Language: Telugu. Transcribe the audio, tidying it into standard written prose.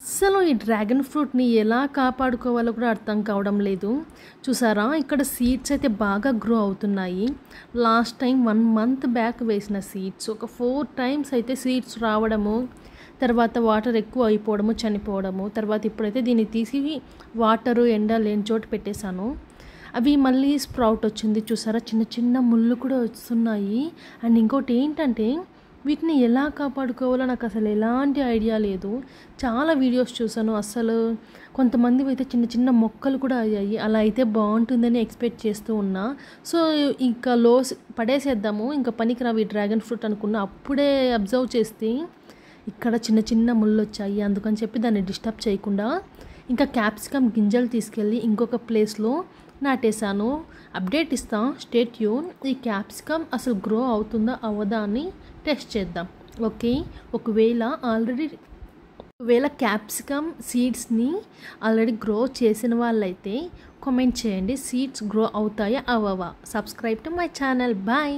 అస్సలు ఈ డ్రాగన్ ఫ్రూట్ని ఎలా కాపాడుకోవాలో కూడా అర్థం కావడం లేదు. చూసారా, ఇక్కడ సీడ్స్ అయితే బాగా గ్రో అవుతున్నాయి. లాస్ట్ టైం 1 మంత్ బ్యాక్ వేసిన సీడ్స్ ఒక 4 టైమ్స్ అయితే సీడ్స్ రావడము, తర్వాత వాటర్ ఎక్కువ అయిపోవడము, చనిపోవడము. తర్వాత ఇప్పుడైతే దీన్ని తీసి వాటరు ఎండ లేని చోట పెట్టేశాను. అవి మళ్ళీ స్ప్రౌట్ వచ్చింది. చూసారా, చిన్న చిన్న ముళ్ళు కూడా వస్తున్నాయి. అండ్ ఇంకోటి ఏంటంటే వీటిని ఎలా కాపాడుకోవాలో నాకు అసలు ఎలాంటి ఐడియా లేదు. చాలా వీడియోస్ చూసాను. అసలు కొంతమంది అయితే చిన్న చిన్న మొక్కలు కూడా అయ్యాయి. అలా అయితే బాగుంటుందని ఎక్స్పెక్ట్ చేస్తూ ఉన్నా. సో ఇంకా పడేసేద్దాము, ఇంకా పనికిరావు ఈ డ్రాగన్ ఫ్రూట్ అనుకున్నా. అప్పుడే అబ్జర్వ్ చేస్తే ఇక్కడ చిన్న చిన్న ముళ్ళు వచ్చాయి. అందుకని చెప్పి దాన్ని డిస్టర్బ్ చేయకుండా ఇంకా క్యాప్సికమ్ గింజలు తీసుకెళ్ళి ఇంకొక ప్లేస్లో నాటేశాను. అప్డేట్ ఇస్తాం, స్టే ట్యూన్. ఈ క్యాప్సికమ్ అసలు గ్రో అవుతుందా అవ్వదా అని టెస్ట్ చేద్దాం. ఓకే, ఒకవేళ క్యాప్సికమ్ సీడ్స్ని ఆల్రెడీ గ్రో చేసిన వాళ్ళైతే కామెంట్ చేయండి, సీడ్స్ గ్రో అవుతాయా అవ్వవా. Subscribe to my channel. Bye.